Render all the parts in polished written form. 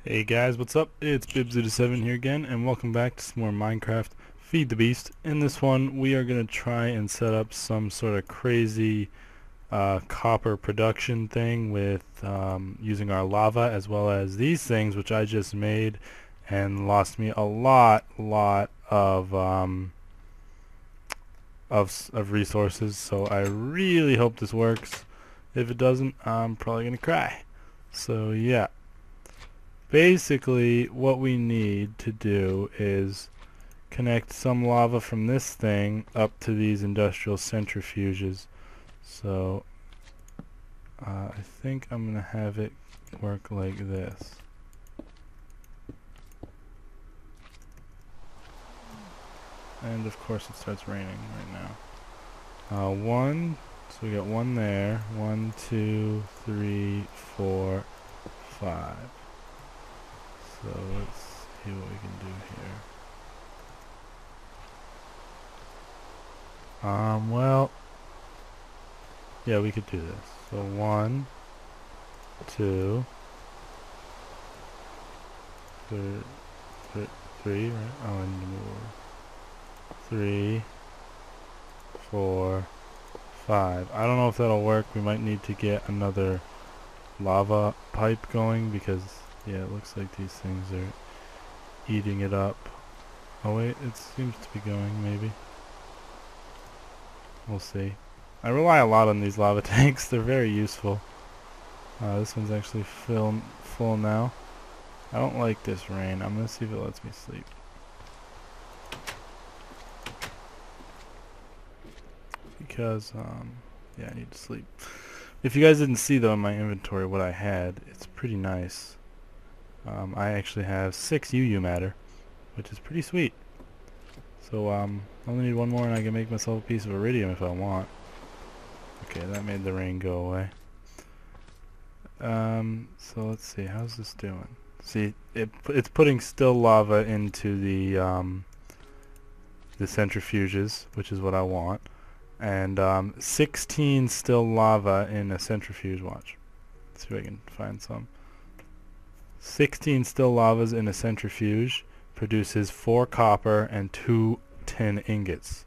Hey guys, what's up? It's Bibs87 here again, and welcome back to some more Minecraft Feed the Beast. In this one, we are going to try and set up some sort of crazy copper production thing with using our lava, as well as these things which I just made and lost me a lot of resources. So I really hope this works. If it doesn't, I'm probably going to cry. So yeah. Basically, what we need to do is connect some lava from this thing up to these industrial centrifuges. So, I think I'm going to have it work like this. And of course it starts raining right now. So we got one there. 1, 2, 3, 4, 5. So let's see what we can do here. Well, yeah, we could do this. So 1, 2, 3, right? Oh, and more. 3, 4, 5. I don't know if that'll work. We might need to get another lava pipe going because, yeah, it looks like these things are eating it up. Oh wait, it seems to be going, maybe. We'll see. I rely a lot on these lava tanks. They're very useful. This one's actually full now. I don't like this rain. I'm gonna see if it lets me sleep. Because, yeah, I need to sleep. If you guys didn't see though in my inventory what I had, it's pretty nice. I actually have 6 UU matter, which is pretty sweet. So, I only need one more and I can make myself a piece of iridium if I want. Okay, that made the rain go away. So let's see, how's this doing? See, it's putting still lava into the centrifuges, which is what I want. And 16 still lava in a centrifuge, watch. Let's see if I can find some. 16 still lavas in a centrifuge produces 4 copper and 2 tin ingots.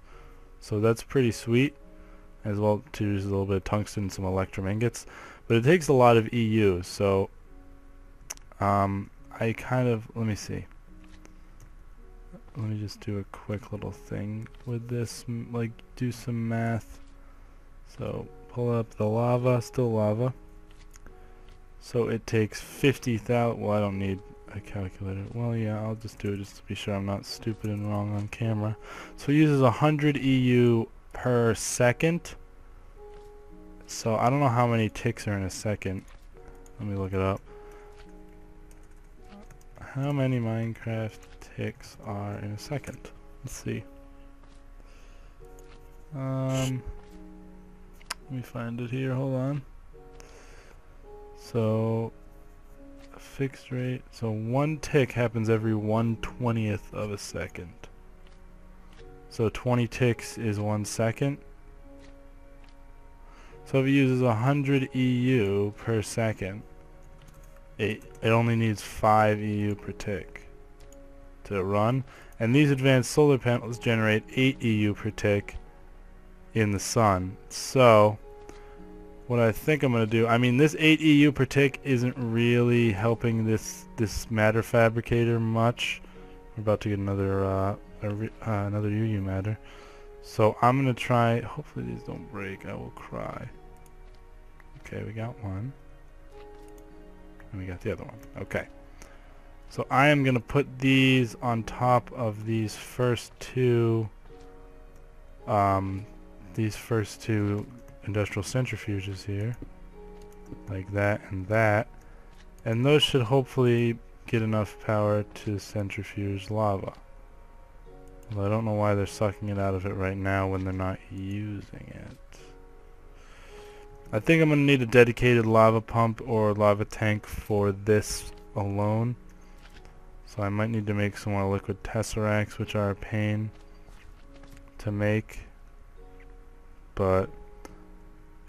So that's pretty sweet, as well to use a little bit of tungsten and some electrum ingots. But it takes a lot of EU, so I kind of, let me see. Let me just do a quick little thing with this, like do some math. So pull up the lava, still lava. So it takes 50,000, well I don't need a calculator. Well yeah, I'll just do it just to be sure I'm not stupid and wrong on camera. So it uses 100 EU per second. So I don't know how many ticks are in a second. Let me look it up. How many Minecraft ticks are in a second? Let's see. Let me find it here, hold on. So a fixed rate, so 1 tick happens every 1/20th of a second. So 20 ticks is 1 second. So if it uses 100 EU per second, it only needs 5 EU per tick to run. And these advanced solar panels generate 8 EU per tick in the sun. So what I think I'm going to do, I mean this 8 EU per tick isn't really helping this matter fabricator much. We're about to get another another UU matter. So I'm going to try, hopefully these don't break, I will cry. Okay, we got one. And we got the other one. Okay. So I am going to put these on top of these first two industrial centrifuges here. Like that and that. And those should hopefully get enough power to centrifuge lava. Well, I don't know why they're sucking it out of it right now when they're not using it. I think I'm going to need a dedicated lava pump or lava tank for this alone. So I might need to make some more liquid tesseracts, which are a pain to make. But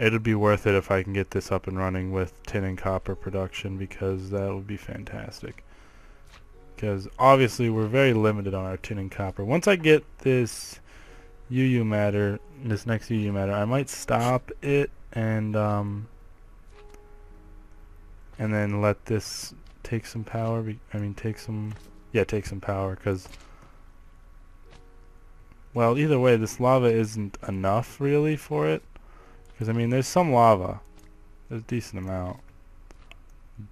it'll be worth it if I can get this up and running with tin and copper production, because that would be fantastic. Because obviously we're very limited on our tin and copper. Once I get this UU matter, this next UU matter, I might stop it and then let this take some power. Take some power, because, well, either way, this lava isn't enough really for it. Because I mean, there's some lava, there's a decent amount,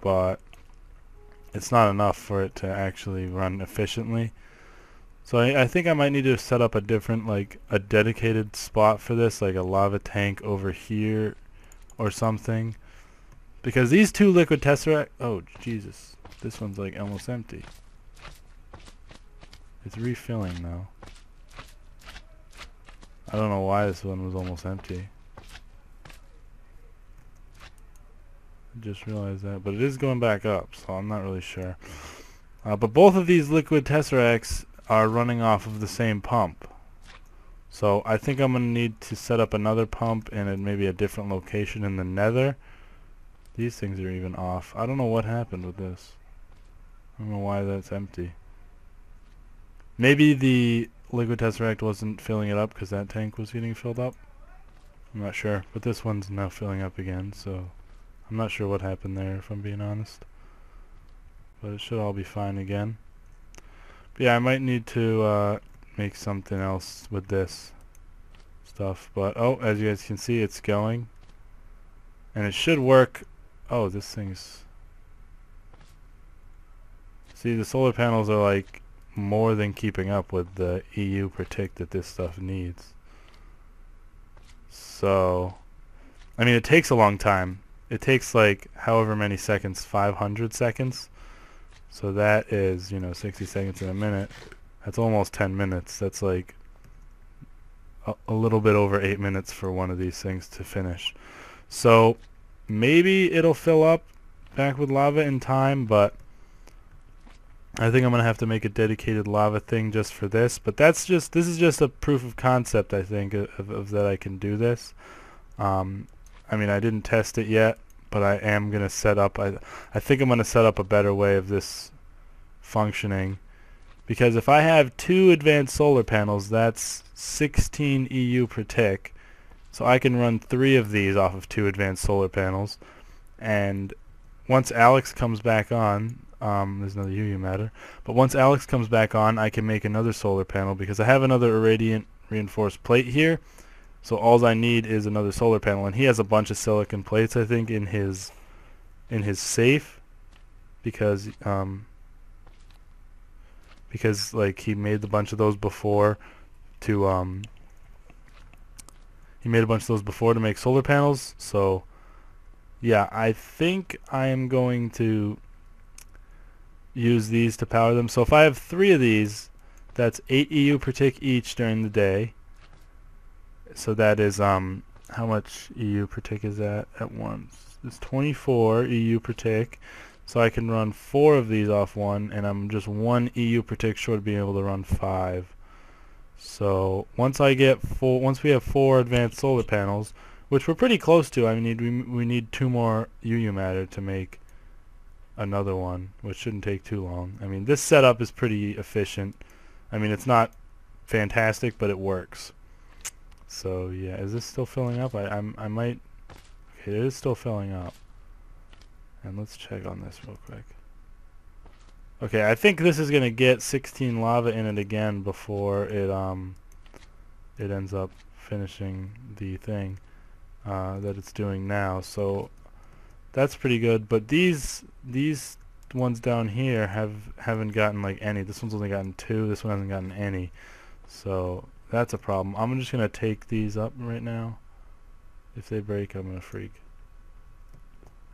but it's not enough for it to actually run efficiently. So I think I might need to set up a different, like a dedicated spot for this, like a lava tank over here or something. Because these two liquid tesseract, oh Jesus, this one's like almost empty. It's refilling though. I don't know why this one was almost empty. I just realized that, but it is going back up, so I'm not really sure. But both of these liquid tesseracts are running off of the same pump. So I think I'm going to need to set up another pump in maybe a different location in the nether. These things are even off. I don't know what happened with this. I don't know why that's empty. Maybe the liquid tesseract wasn't filling it up because that tank was getting filled up. I'm not sure, but this one's now filling up again, so I'm not sure what happened there, if I'm being honest. But it should all be fine again. But yeah, I might need to make something else with this stuff. But oh, as you guys can see, it's going. And it should work. Oh, this thing's... See, the solar panels are like more than keeping up with the EU per tick that this stuff needs. So, I mean, it takes a long time. It takes like however many seconds, 500 seconds. So that is, 60 seconds in a minute. That's almost 10 minutes. That's like a little bit over 8 minutes for one of these things to finish. So maybe it'll fill up back with lava in time, but I think I'm gonna have to make a dedicated lava thing just for this. But this is just a proof of concept, I think, of that I can do this. I mean, I didn't test it yet, but I am gonna set up. I think I'm gonna set up a better way of this functioning, because if I have 2 advanced solar panels, that's 16 EU per tick. So I can run 3 of these off of 2 advanced solar panels, and once Alex comes back on, there's another UU matter, but once Alex comes back on, I can make another solar panel, because I have another irradiant reinforced plate here. So all I need is another solar panel, and he has a bunch of silicon plates, I think, in his safe, because like he made a bunch of those before to make solar panels. So yeah, I think I am going to use these to power them. So if I have 3 of these, that's 8 EU per tick each during the day. So that is how much EU per tick is that at once? It's 24 EU per tick. So I can run 4 of these off one, and I'm just 1 EU per tick short of being able to run 5. So once we have 4 advanced solar panels, which we're pretty close to, I mean, we need 2 more UU matter to make another one, which shouldn't take too long. I mean, this setup is pretty efficient. I mean, it's not fantastic, but it works. So yeah, is this still filling up? I might. Okay, it is still filling up. And let's check on this real quick. Okay, I think this is gonna get 16 lava in it again before it ends up finishing the thing that it's doing now. So that's pretty good. But these ones down here haven't gotten like any. This one's only gotten 2. This one hasn't gotten any. So that's a problem. I'm just gonna take these up right now. If they break, I'm gonna freak.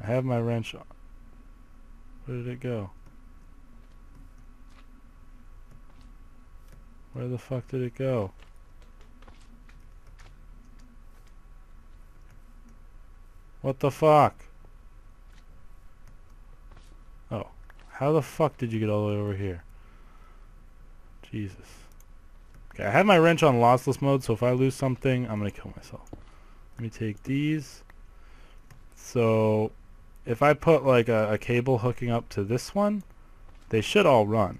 I have my wrench on. Where did it go? Where the fuck did it go? What the fuck? Oh. How the fuck did you get all the way over here? Jesus. Okay, I have my wrench on lossless mode, so if I lose something, I'm gonna kill myself. Let me take these. So if I put like a cable hooking up to this one, they should all run.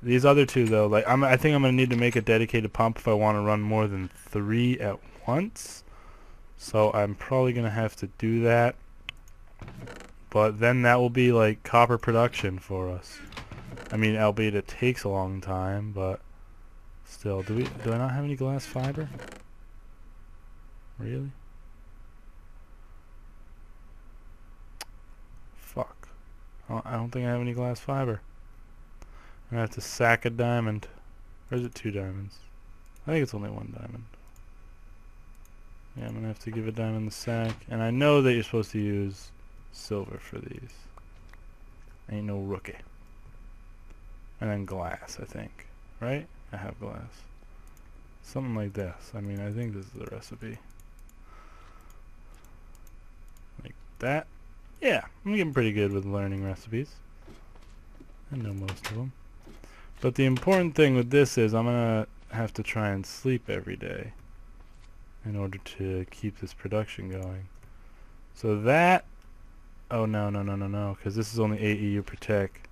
These other two though, like I think I'm gonna need to make a dedicated pump if I want to run more than 3 at once. So I'm probably gonna have to do that. But then that will be like copper production for us. I mean, albeit it takes a long time, but still. Do I not have any glass fiber? Really? Fuck. I don't think I have any glass fiber. I'm gonna have to sack a diamond. Or is it 2 diamonds? I think it's only 1 diamond. Yeah, I'm gonna have to give a diamond the sack. And I know that you're supposed to use silver for these. Ain't no rookie. And then glass, I think. Right? I have glass. Something like this. I mean, I think this is the recipe. Like that. Yeah, I'm getting pretty good with learning recipes. I know most of them. But the important thing with this is I'm gonna have to try and sleep every day in order to keep this production going. So that, oh no, because this is only 8 EU per tick.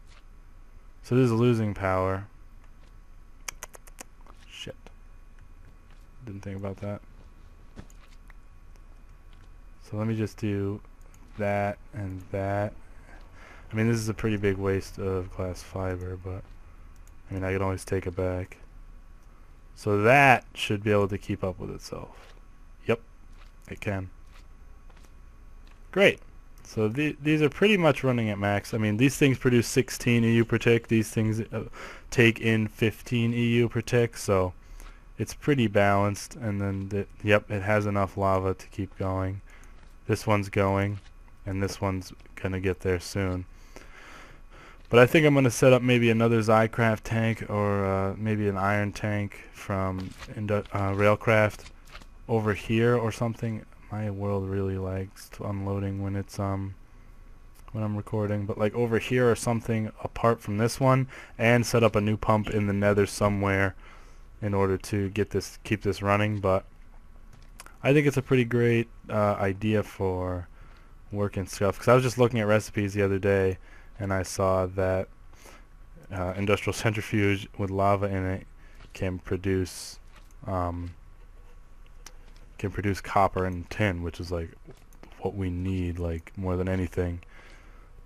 So this is losing power. Shit. Didn't think about that. So let me just do that and that. I mean, this is a pretty big waste of glass fiber, but I mean, I can always take it back. So that should be able to keep up with itself. Yep, it can. Great. So these are pretty much running at max. I mean, these things produce 16 EU per tick. These things take in 15 EU per tick, so it's pretty balanced. And then, yep, it has enough lava to keep going. This one's going, and this one's going to get there soon. But I think I'm going to set up maybe another Zycraft tank or maybe an iron tank from Railcraft over here or something. My world really likes unloading when it's when I'm recording, but like over here or something apart from this one, and set up a new pump in the nether somewhere in order to keep this running. But I think it's a pretty great idea for working stuff, because I was just looking at recipes the other day and I saw that industrial centrifuge with lava in it can produce copper and tin, which is like what we need, like more than anything.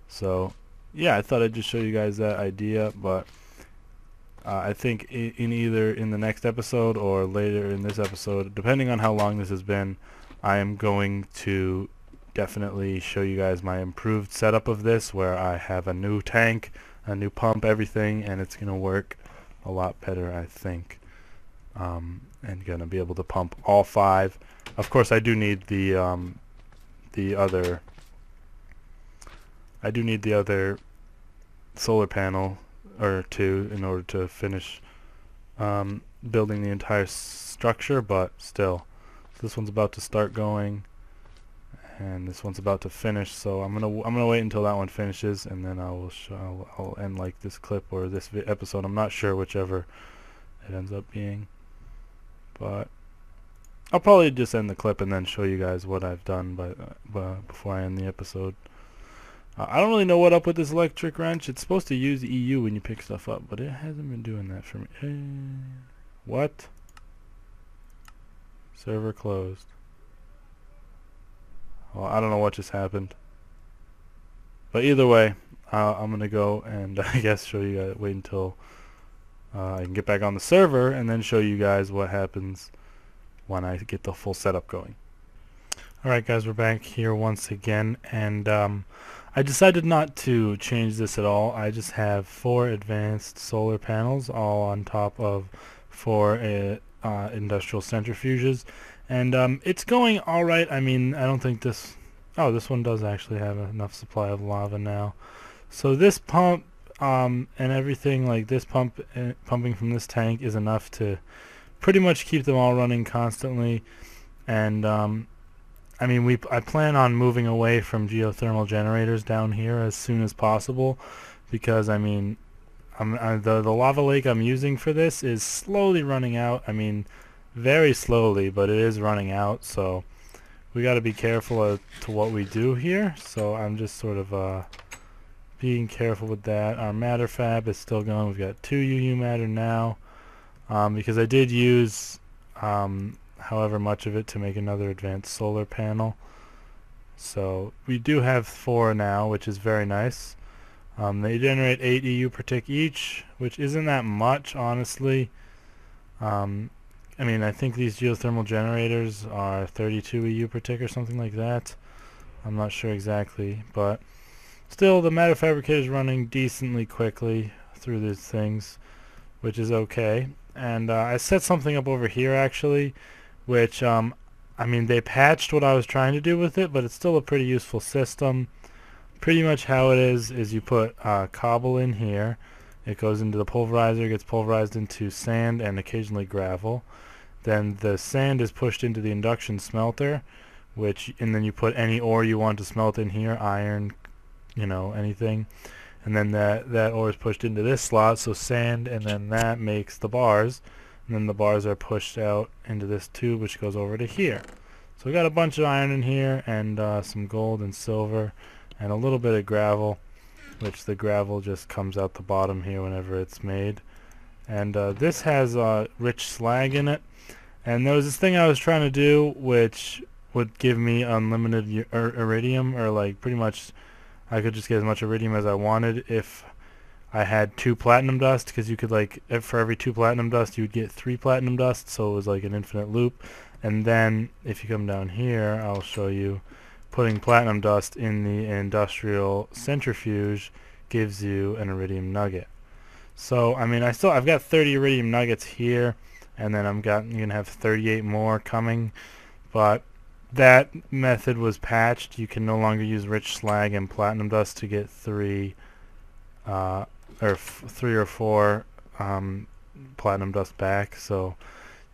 So yeah, I thought I'd just show you guys that idea. But I think either in the next episode or later in this episode, depending on how long this has been, I am going to definitely show you guys my improved setup of this, where I have a new tank, a new pump, everything, and it's gonna work a lot better, I think. And gonna be able to pump all 5. Of course, I do need the other solar panel or 2 in order to finish building the entire structure, but still. So this one's about to start going, and this one's about to finish. So I'm gonna wait until that one finishes, and then I'll end like this clip or this episode. I'm not sure, whichever it ends up being, but I'll probably just end the clip and then show you guys what I've done before I end the episode. I don't really know what up with this electric wrench. It's supposed to use EU when you pick stuff up, but it hasn't been doing that for me. What? Server closed. Well, I don't know what just happened. But either way, I'm going to go and I guess show you guys, wait until I can get back on the server and then show you guys what happens when I get the full setup going. Alright guys, we're back here once again, and I decided not to change this at all. I just have 4 advanced solar panels all on top of 4 industrial centrifuges, and it's going alright. I mean, I don't think this one does actually have enough supply of lava now. So this pump and everything, like this pumping from this tank, is enough to pretty much keep them all running constantly. And I mean, I plan on moving away from geothermal generators down here as soon as possible, because I mean, the lava lake I'm using for this is slowly running out. I mean, very slowly, but it is running out. So we got to be careful to what we do here. So I'm just sort of being careful with that. Our matter fab is still going. We've got 2 UU matter now, because I did use however much of it to make another advanced solar panel. So we do have 4 now, which is very nice. They generate 8 EU per tick each, which isn't that much, honestly. I mean, I think these geothermal generators are 32 EU per tick or something like that. I'm not sure exactly, but still, the matter fabricator is running decently quickly through these things, which is okay. And I set something up over here, actually, which, I mean, they patched what I was trying to do with it, but it's still a pretty useful system. Pretty much how it is you put cobble in here. It goes into the pulverizer, gets pulverized into sand and occasionally gravel. Then the sand is pushed into the induction smelter, and then you put any ore you want to smelt in here, iron, you know, anything. And then that ore is pushed into this slot, so sand, and then that makes the bars. And then the bars are pushed out into this tube, which goes over to here. So we got a bunch of iron in here, and some gold and silver, and a little bit of gravel, which the gravel just comes out the bottom here whenever it's made. And this has rich slag in it. And there was this thing I was trying to do, which would give me unlimited iridium, or like pretty much I could just get as much iridium as I wanted if I had 2 platinum dust, because you could, like, for every 2 platinum dust you would get 3 platinum dust, so it was like an infinite loop. And then if you come down here, I'll show you, putting platinum dust in the industrial centrifuge gives you an iridium nugget. So I mean, I've got 30 iridium nuggets here, and then I'm gonna have 38 more coming, but that method was patched. You can no longer use rich slag and platinum dust to get 3 or 4 platinum dust back, so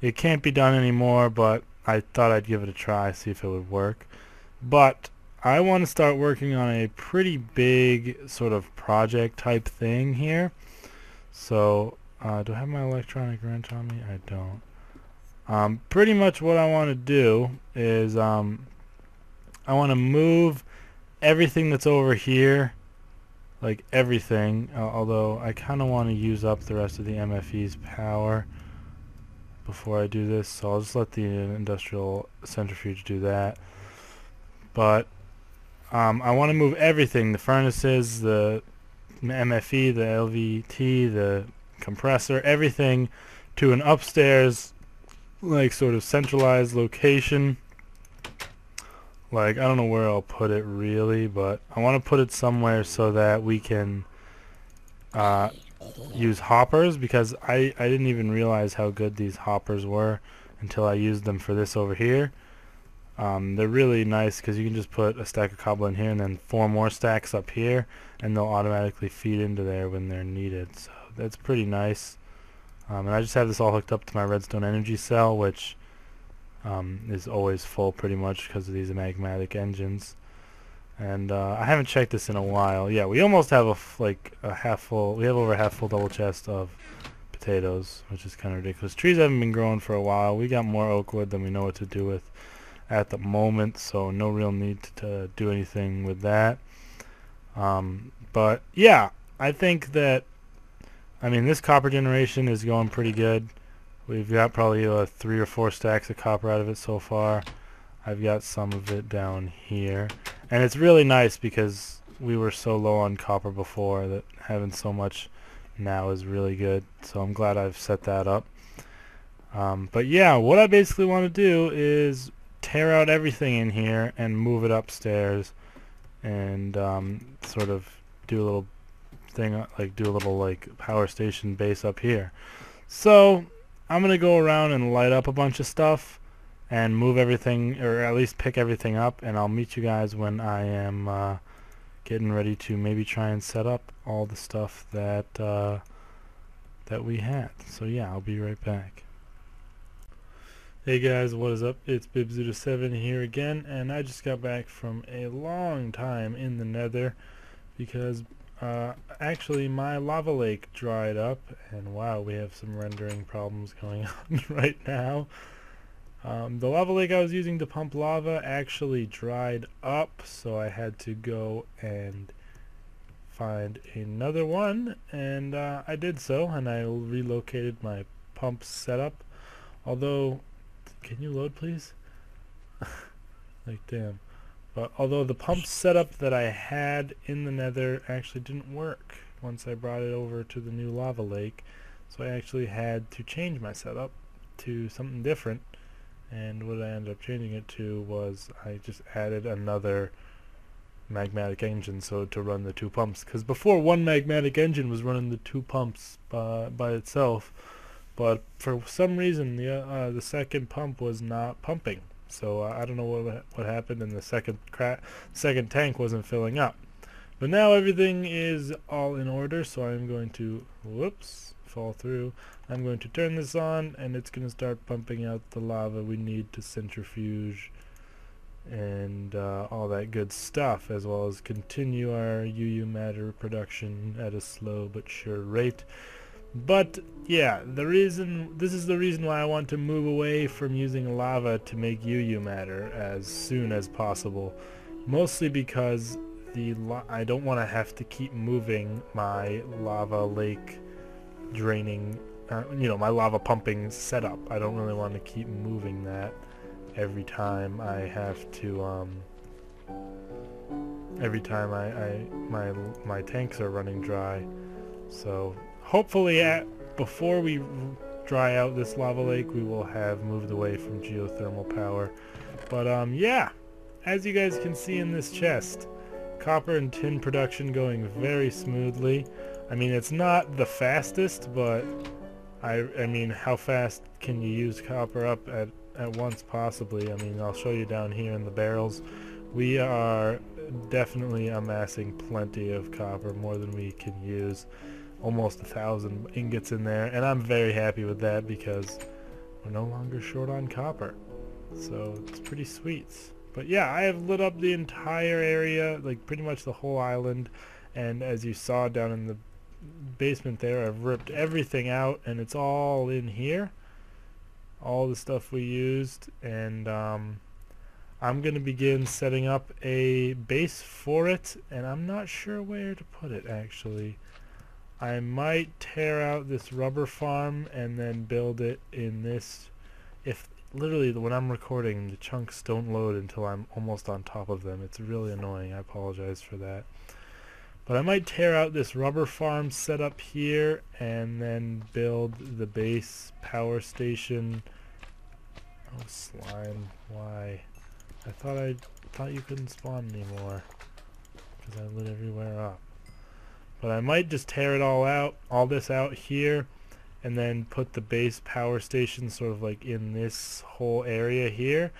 it can't be done anymore, but I thought I'd give it a try, see if it would work. But I want to start working on a pretty big sort of project type thing here. So do I have my electronic wrench on me? I don't. Pretty much what I want to do is I want to move everything that's over here, like everything, although I kind of want to use up the rest of the MFE's power before I do this, so I'll just let the industrial centrifuge do that. But I want to move everything, the furnaces, the MFE, the LVT, the compressor, everything to an upstairs, like, sort of centralized location. Like, I don't know where I'll put it really, but I want to put it somewhere so that we can use hoppers, because I didn't even realize how good these hoppers were until I used them for this over here. They're really nice because you can just put a stack of cobble in here and then 4 more stacks up here, and they'll automatically feed into there when they're needed. So that's pretty nice. And I just have this all hooked up to my redstone energy cell, which is always full pretty much because of these magmatic engines. And I haven't checked this in a while. Yeah, we almost have a half full. We have over a half full double chest of potatoes, which is kind of ridiculous. Trees haven't been growing for a while. We got more oak wood than we know what to do with at the moment, so no real need to do anything with that. But yeah, I think that, I mean, this copper generation is going pretty good. We've got probably 3 or 4 stacks of copper out of it so far. I've got some of it down here, and it's really nice because we were so low on copper before that having so much now is really good, so I'm glad I've set that up. But yeah, what I basically want to do is tear out everything in here and move it upstairs, and sort of do a little thing, like do a little like power station base up here. So I'm gonna go around and light up a bunch of stuff and move everything, or at least pick everything up, and I'll meet you guys when I am getting ready to maybe try and set up all the stuff that that we had. So yeah, I'll be right back. Hey guys, what is up? It's Bibzuda7 here again, and I just got back from a long time in the nether because actually my lava lake dried up, and wow, we have some rendering problems going on right now. The lava lake I was using to pump lava actually dried up, so I had to go and find another one, and I did so, and I relocated my pump setup. Although, can you load please? Like, damn. But although the pump setup that I had in the nether actually didn't work once I brought it over to the new lava lake, so I actually had to change my setup to something different. And what I ended up changing it to was I just added another magmatic engine so to run the two pumps, because before one magmatic engine was running the two pumps by itself, but for some reason the second pump was not pumping. So I don't know what happened, and the second tank wasn't filling up. But now everything is all in order, so I'm going to, whoops, fall through. I'm going to turn this on, and it's going to start pumping out the lava we need to centrifuge and all that good stuff, as well as continue our UU matter production at a slow but sure rate. But yeah, this is the reason why I want to move away from using lava to make UU matter as soon as possible. Mostly because I don't want to have to keep moving my lava lake draining, my lava pumping setup. I don't really want to keep moving that every time I have to, every time my tanks are running dry. So hopefully before we dry out this lava lake, we will have moved away from geothermal power. But yeah, as you guys can see in this chest, copper and tin production going very smoothly. I mean, it's not the fastest, but I mean, how fast can you use copper up at once possibly? I mean, I'll show you down here in the barrels. We are definitely amassing plenty of copper, more than we can use. Almost 1,000 ingots in there, and I'm very happy with that because we're no longer short on copper. So it's pretty sweet. But yeah, I have lit up the entire area, like pretty much the whole island, and as you saw down in the basement there, I've ripped everything out, and it's all in here, all the stuff we used, and I'm gonna begin setting up a base for it, and I'm not sure where to put it actually. I might tear out this rubber farm and then build it in this. If literally when I'm recording, the chunks don't load until I'm almost on top of them. It's really annoying. I apologize for that. But I might tear out this rubber farm setup here and then build the base power station. Oh, slime, why? I thought you couldn't spawn anymore because I lit everywhere up. But I might just tear it all this out here, and then put the base power station sort of like in this whole area here.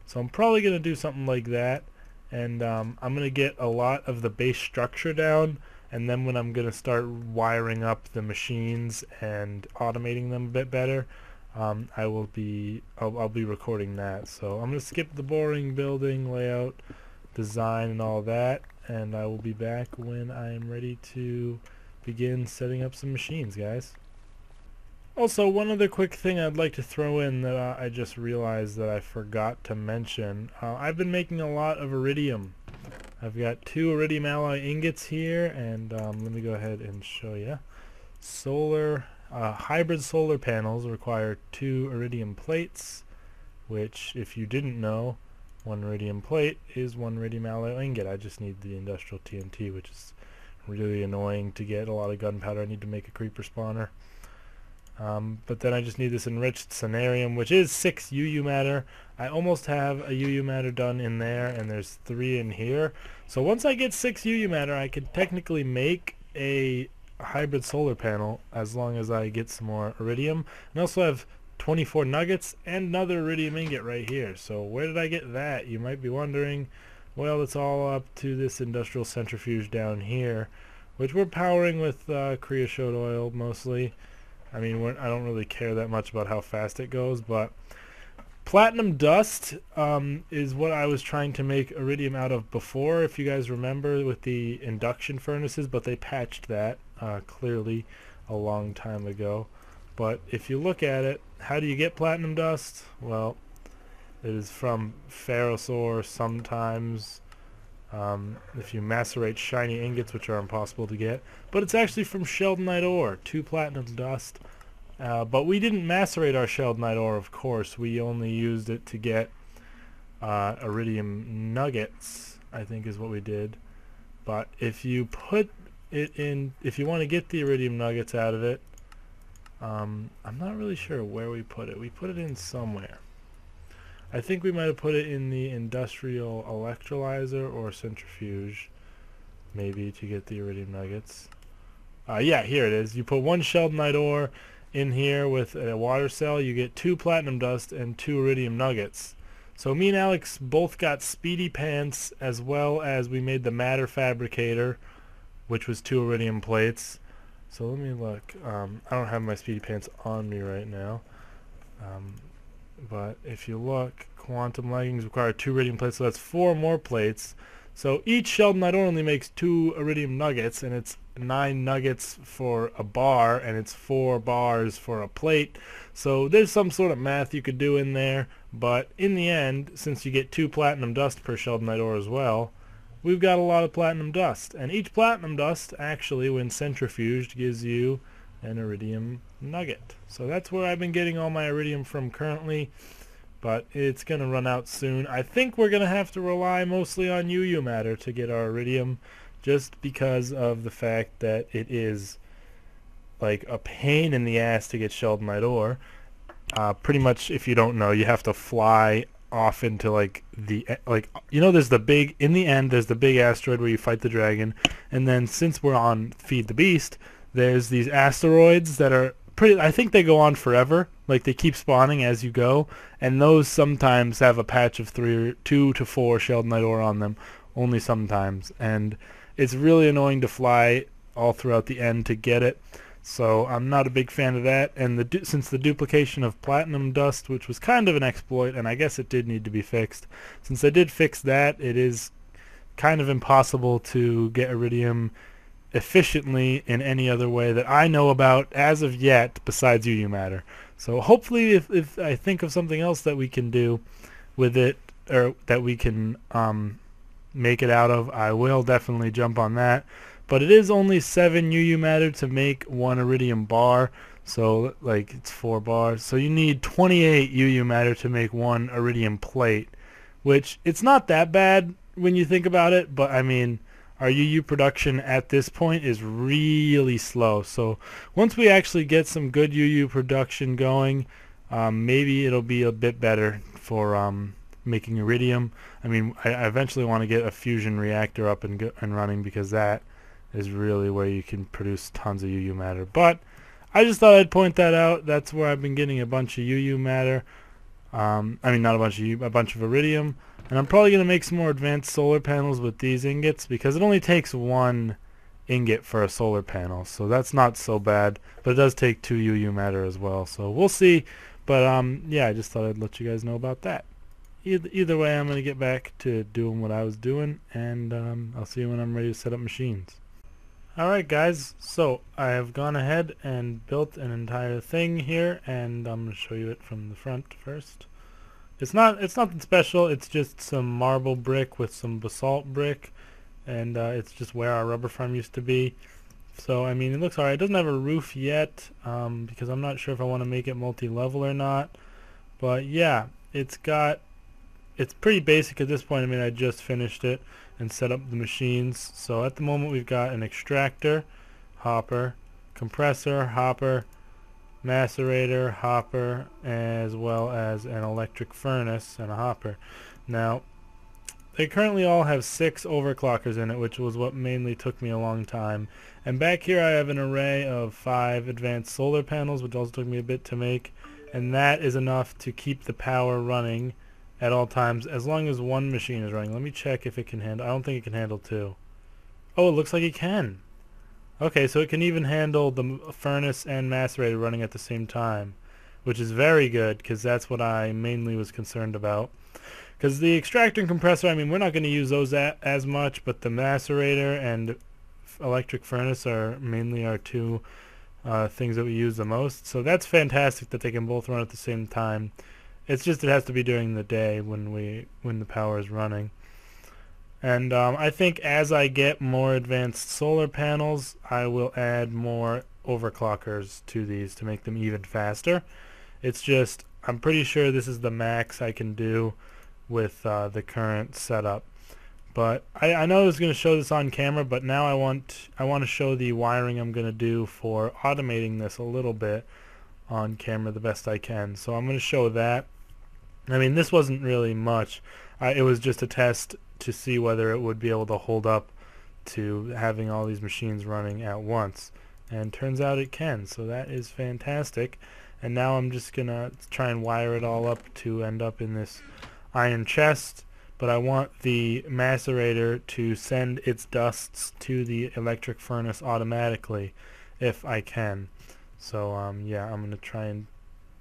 So I'm probably going to do something like that, and I'm going to get a lot of the base structure down, and then when I'm going to start wiring up the machines and automating them a bit better, I'll be recording that. So I'm going to skip the boring building layout, design, and all that, and I will be back when I am ready to begin setting up some machines, guys. Also, one other quick thing I'd like to throw in that I just realized that I forgot to mention. I've been making a lot of iridium. I've got 2 iridium alloy ingots here, and let me go ahead and show you. Hybrid solar panels require 2 iridium plates, which, if you didn't know, 1 iridium plate is 1 iridium alloy ingot. I just need the industrial TNT, which is really annoying to get. A lot of gunpowder. I need to make a creeper spawner. But then I just need this enriched cenarium, which is 6 UU matter. I almost have a UU matter done in there, and there's 3 in here. So once I get 6 UU matter, I can technically make a hybrid solar panel as long as I get some more iridium. And I also have 24 nuggets and another iridium ingot right here. So where did I get that? You might be wondering. Well, it's all up to this industrial centrifuge down here, which we're powering with creosote oil mostly. I mean, I don't really care that much about how fast it goes, but platinum dust is what I was trying to make iridium out of before, if you guys remember, with the induction furnaces, but they patched that clearly a long time ago. But if you look at it, how do you get platinum dust? Well, It is from ferrous ore sometimes, if you macerate shiny ingots, which are impossible to get. But it's actually from sheldonite ore, 2 platinum dust. But we didn't macerate our sheldonite ore, of course. We only used it to get iridium nuggets, I think is what we did. But if you put it in, if you want to get the iridium nuggets out of it, I'm not really sure where we put it. We put it in somewhere. I think we might have put it in the industrial electrolyzer or centrifuge, maybe, to get the iridium nuggets. Yeah, here it is. You put 1 sheldonite ore in here with a water cell, you get 2 platinum dust and 2 iridium nuggets. So me and Alex both got speedy pants, as well as we made the matter fabricator, which was 2 iridium plates. So let me look. I don't have my speedy pants on me right now. But if you look, quantum leggings require 2 iridium plates, so that's 4 more plates. So each sheldonite ore only makes 2 iridium nuggets, and it's 9 nuggets for a bar, and it's 4 bars for a plate. So there's some sort of math you could do in there, but in the end, since you get 2 platinum dust per sheldonite ore as well, we've got a lot of platinum dust. And each platinum dust, actually, when centrifuged, gives you an iridium nugget. So that's where I've been getting all my iridium from currently, but it's going to run out soon. I think we're going to have to rely mostly on UU matter to get our iridium, just because of the fact that it is like a pain in the ass to get sheldonite ore. Pretty much, if you don't know, you have to fly off into like there's the big, in the end there's the big asteroid where you fight the dragon, and then since we're on Feed the Beast, there's these asteroids that are pretty, I think they go on forever, like they keep spawning as you go, and those sometimes have a patch of 2 to 4 sheldonite ore on them, only sometimes, and it's really annoying to fly all throughout the end to get it. So I'm not a big fan of that, and since the duplication of platinum dust, which was kind of an exploit, and I guess it did need to be fixed, since I did fix that, it is kind of impossible to get iridium efficiently in any other way that I know about as of yet besides UU matter. So hopefully if I think of something else that we can do with it, or that we can make it out of, I will definitely jump on that. But it is only 7 UU matter to make 1 iridium bar, so like it's 4 bars. So you need 28 UU matter to make 1 iridium plate, which it's not that bad when you think about it, but I mean, our UU production at this point is really slow. So once we actually get some good UU production going, maybe it'll be a bit better for making iridium. I mean, I eventually want to get a fusion reactor up and running, because that is really where you can produce tons of UU matter. But I just thought I'd point that out. That's where I've been getting a bunch of UU matter. I mean, not a bunch of UU, a bunch of iridium. And I'm probably going to make some more advanced solar panels with these ingots, because it only takes 1 ingot for a solar panel, so that's not so bad. But it does take 2 UU matter as well, so we'll see. But yeah, I just thought I'd let you guys know about that. Either way, I'm going to get back to doing what I was doing, and I'll see you when I'm ready to set up machines. Alright guys, so I have gone ahead and built an entire thing here, and I'm going to show you it from the front first. It's nothing special, it's just some marble brick with some basalt brick, and it's just where our rubber farm used to be. So I mean, it looks alright. It doesn't have a roof yet, because I'm not sure if I want to make it multi-level or not. But yeah, it's pretty basic at this point. I mean, I just finished it and set up the machines. So at the moment we've got an extractor, hopper, compressor, hopper, macerator, hopper, as well as an electric furnace and a hopper. Now, they currently all have 6 overclockers in it, which was what mainly took me a long time. And back here I have an array of 5 advanced solar panels, which also took me a bit to make, and that is enough to keep the power running at all times as long as 1 machine is running. Let me check if it can handle. I don't think it can handle 2. Oh, it looks like it can. Okay, so it can even handle the furnace and macerator running at the same time, which is very good, because that's what I mainly was concerned about. Because the extractor and compressor, I mean, we're not going to use those as much, but the macerator and electric furnace are mainly our 2 things that we use the most. So that's fantastic that they can both run at the same time. It's just it has to be during the day when the power is running. And I think as I get more advanced solar panels, I will add more overclockers to these to make them even faster. It's just, I'm pretty sure this is the max I can do with the current setup. But I know I was going to show this on camera, but now I want to show the wiring I'm going to do for automating this a little bit on camera the best I can. So I'm going to show that. I mean, this wasn't really much. It was just a test to see whether it would be able to hold up to having all these machines running at once. And turns out it can, so that is fantastic. And now I'm just going to try and wire it all up to end up in this iron chest. But I want the macerator to send its dusts to the electric furnace automatically if I can. So yeah, I'm going to try and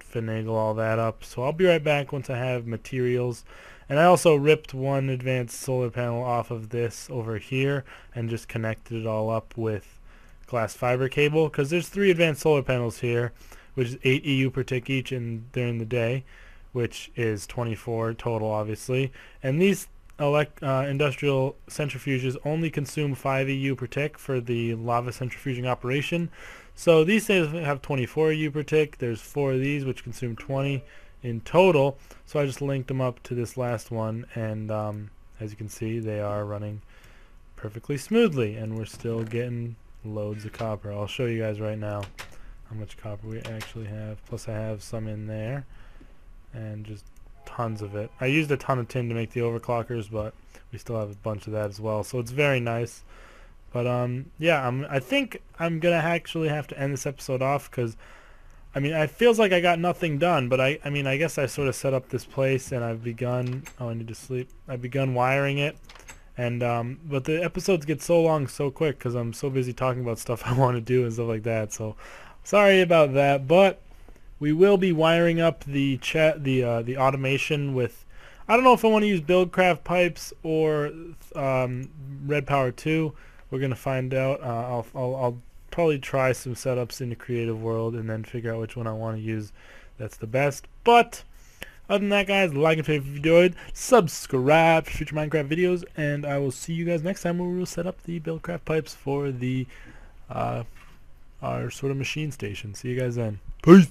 finagle all that up. So I'll be right back once I have materials. And I also ripped one advanced solar panel off of this over here and just connected it all up with glass fiber cable, because there's 3 advanced solar panels here, which is 8 EU per tick each during the day, which is 24 total obviously. And these industrial centrifuges only consume 5 EU per tick for the lava centrifuging operation. So these things have 24 EU per tick. There's 4 of these which consume 20 in total. So I just linked them up to this last one, and as you can see, they are running perfectly smoothly, and we're still getting loads of copper. I'll show you guys right now how much copper we actually have. Plus I have some in there, and just tons of it. I used a ton of tin to make the overclockers, but we still have a bunch of that as well, so it's very nice. But yeah, I think I'm gonna actually have to end this episode off, because I mean, it feels like I got nothing done, but I mean, I guess I sort of set up this place, and I've begun, oh, I need to sleep. I've begun wiring it, and but the episodes get so long so quick because I'm so busy talking about stuff I want to do and stuff like that. So sorry about that, but we will be wiring up the automation with, I don't know if I want to use Buildcraft pipes or Red Power 2. We're gonna find out. I'll probably try some setups in the creative world and then figure out which one I want to use that's the best. But other than that, guys, like and favorite if you enjoyed, subscribe for future Minecraft videos, and I will see you guys next time where we will set up the Buildcraft pipes for the our sort of machine station. See you guys then. Peace.